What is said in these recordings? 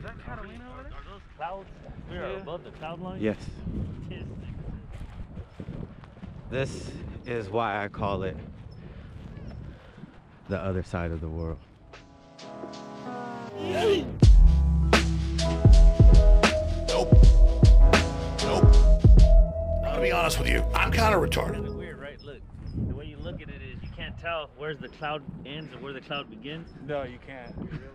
Is that Catalina over there? Are those clouds? We are above the cloud line? Yes. This is why I call it the other side of the world. Nope. I'm gonna be honest with you. I'm kind of retarded. It's weird, right? Look, the way you look at it is you can't tell where's the cloud ends and where the cloud begins. No, you can't. You really can't.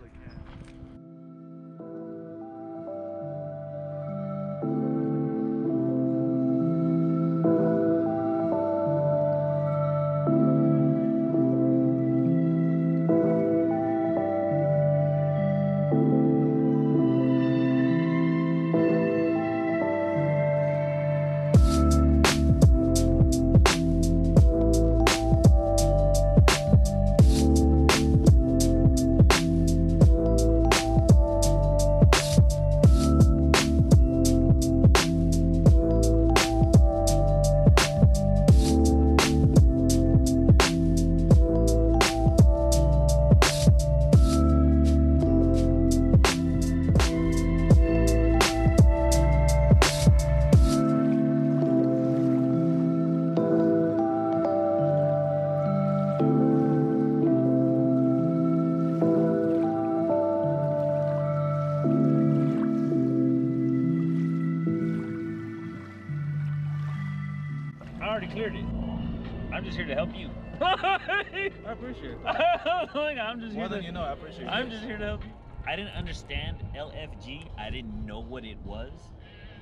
Cleared it. I'm just here to help you. I appreciate it. I'm just here More than you know, I appreciate it. I'm just here to help you. I didn't understand LFG. I didn't know what it was.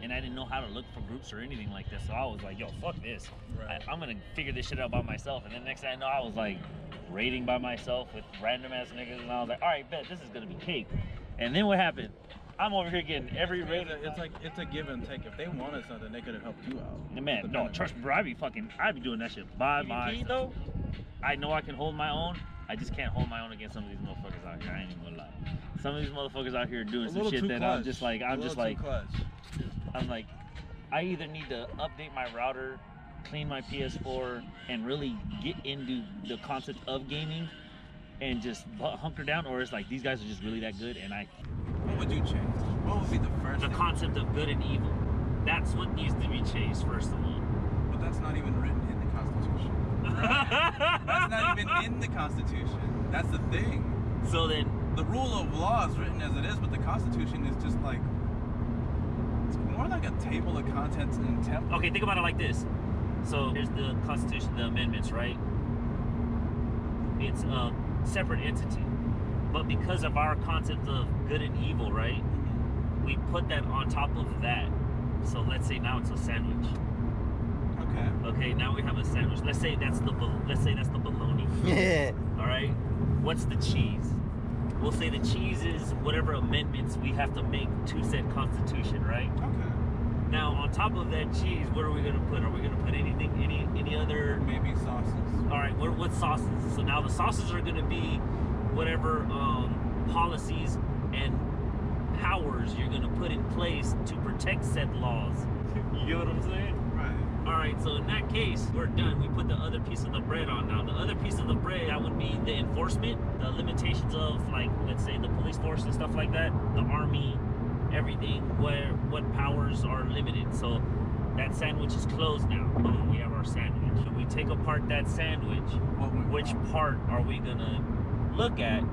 And I didn't know how to look for groups or anything like this. So I was like, yo, fuck this. Right. I'm going to figure this shit out by myself. And then next thing I know, I was like raiding by myself with random ass niggas. And I was like, all right, bet this is going to be cake. And then what happened? I'm over here getting every raid. It's a give and take. If they wanted something, they could have helped you out. Man, no, trust me, bro. I'd be doing that shit by myself. Though, I know I can hold my own. I just can't hold my own against some of these motherfuckers out here. I ain't even gonna lie. Some of these motherfuckers out here are doing some shit that I'm just like, I either need to update my router, clean my PS4, and really get into the concept of gaming and just hunker down, or it's like these guys are just really that good and I... What would you change? What would be the first The concept of good and evil. That's what needs to be changed, first of all. But that's not even written in the Constitution. Right? That's not even in the Constitution. That's the thing. So then... The rule of law is written as it is, but the Constitution is just like... It's more like a table of contents in a template. Okay, think about it like this. So there's the Constitution, the amendments, right? It's a separate entity. But because of our concept of good and evil, right? We put that on top of that. So let's say now it's a sandwich. Okay. Okay, now we have a sandwich. Let's say that's the bologna. Yeah. All right. What's the cheese? We'll say the cheese is whatever amendments we have to make to said Constitution, right? Okay. Now on top of that cheese, what are we gonna put? Are we gonna put anything? Any other? Maybe sauces. All right. What sauces? So now the sauces are gonna be whatever policies and powers you're gonna put in place to protect said laws. You get what I'm saying? Right. All right, so in that case, we're done. We put the other piece of the bread on now. The other piece of the bread, that would be the enforcement, the limitations of, like, let's say the police force and stuff like that, the army, everything, what powers are limited. So that sandwich is closed now. Boom, we have our sandwich. Should we take apart that sandwich? Which part are we gonna look at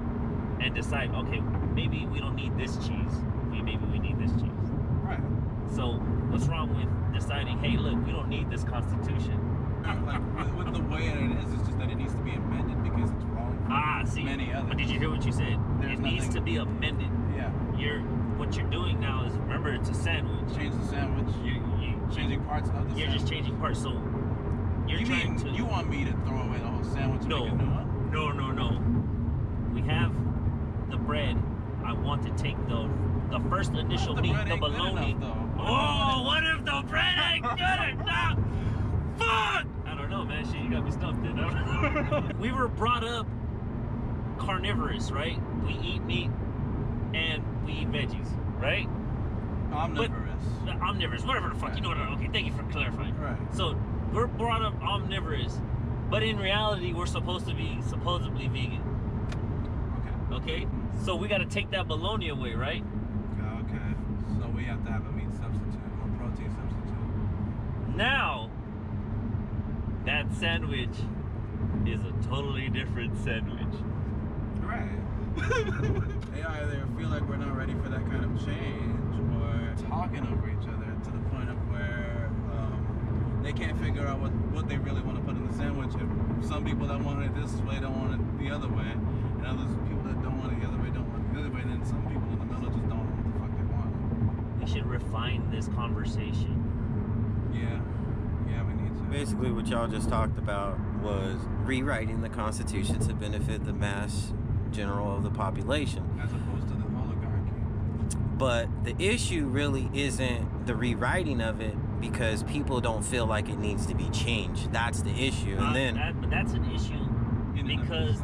and decide, okay, maybe we don't need this cheese. Maybe we need this cheese. Right. So what's wrong with deciding, hey, look, we don't need this Constitution? Like with the way it is, it's just that it needs to be amended because it's wrong for many others. But did you hear what you said? It needs to be amended. Yeah. What you're doing now is, remember, it's a sandwich. Change the sandwich. Changing parts of the sandwich. You're just changing parts. So you want me to throw away the whole sandwich and make a new one? No. We have the bread. I want to take the first initial meat, the bologna. Oh, what if the bread ain't good enough? Fuck! I don't know, man. Shit, you got me stumped in. We were brought up carnivorous, right? We eat meat and we eat veggies, right? Omnivorous. Omnivorous, whatever the fuck. Right. You know what? Okay, thank you for clarifying. Right. So we're brought up omnivorous, but in reality, we're supposed to be supposedly vegan. Okay. So we got to take that bologna away, right? Got we have to have a meat substitute or protein substitute. Now, that sandwich is a totally different sandwich. Right. They either feel like we're not ready for that kind of change, or talking over each other to the point of where they can't figure out what they really want to put in the sandwich. If some people that want it this way don't want it the other way, and others people that don't want it the other way don't want it the other way, then some people in the middle just don't know what the fuck they want. We should refine this conversation. Yeah, we need to. Basically, what y'all just talked about was rewriting the Constitution to benefit the mass general of the population. As opposed to the oligarchy. But the issue really isn't the rewriting of it, because people don't feel like it needs to be changed. That's the issue. And then but that's an issue because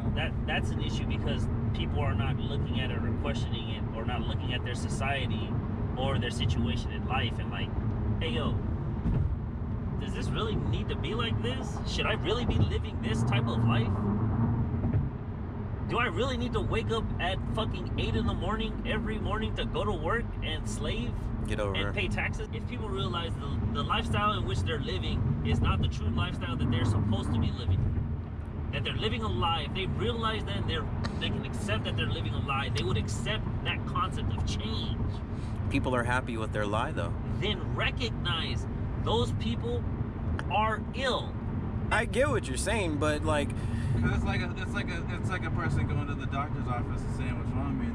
that's an issue because people are not looking at it or questioning it, or not looking at their society or their situation in life and like, hey yo, does this really need to be like this? Should I really be living this type of life? Do I really need to wake up at fucking 8 in the morning every morning to go to work and slave? Get over and it. pay taxes? If people realize the lifestyle in which they're living is not the true lifestyle that they're supposed to be living, that they're living a lie, if they realize that they can accept that they're living a lie, they would accept that concept of change. People are happy with their lie, though. Then recognize those people are ill. I get what you're saying, but like, Cause it's like a person going to the doctor's office and saying what's wrong with me.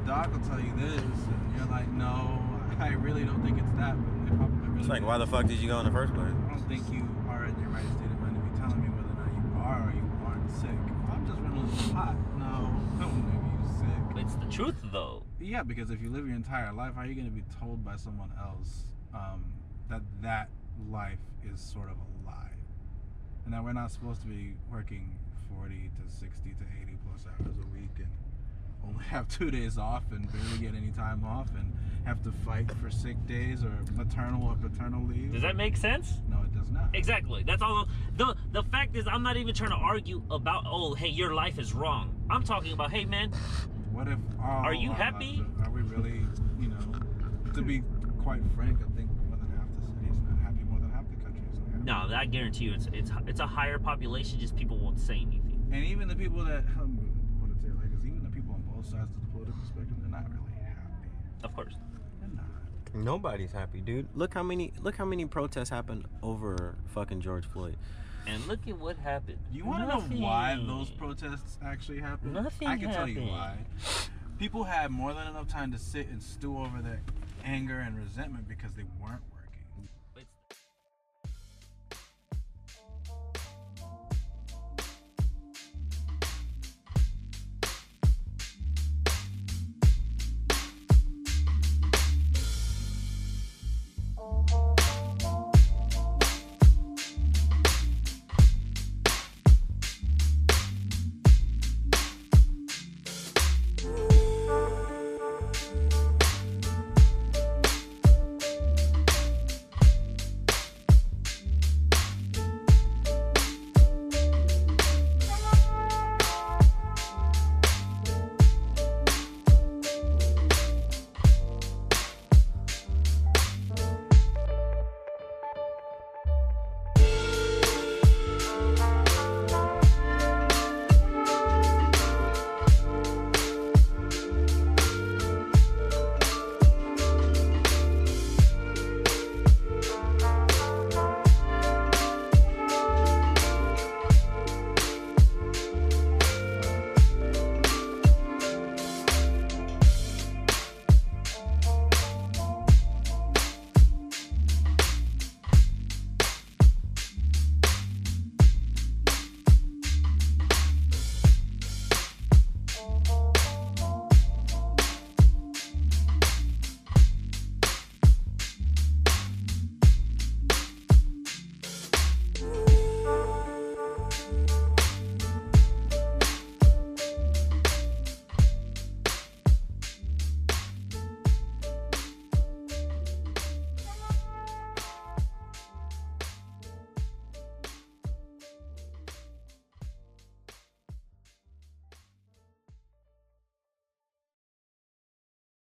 The doc will tell you this, and you're like, no, I really don't think it's that. But it really it's like, why the fuck did you go in the first place? I don't think you are in your right state of mind to be telling me whether or not you are or you aren't sick. I'm just running a little hot. No, I don't think you're sick. It's the truth, though. Yeah, because if you live your entire life, how are you going to be told by someone else that life is sort of a lie? And that we're not supposed to be working 40 to 60 to 80 plus hours a week and only have 2 days off and barely get any time off and have to fight for sick days or maternal or paternal leave. Does that make sense? No, it does not. Exactly. That's all. The fact is, I'm not even trying to argue about, oh, hey, your life is wrong. I'm talking about, hey, man, what if are you happy? Are we really, to be quite frank, I think more than half the city's not happy, more than half the country is not happy. No, I guarantee you, it's a higher population. Just people won't say anything. And even the people that, what to say, like, is even the people on both sides of the political spectrum, they're not really happy. Of course. They're not. Nobody's happy, dude. Look how many protests happened over fucking George Floyd. And look at what happened. You want to know why those protests actually happened? Nothing I can tell you happened. why. People had more than enough time to sit and stew over their anger and resentment because they weren't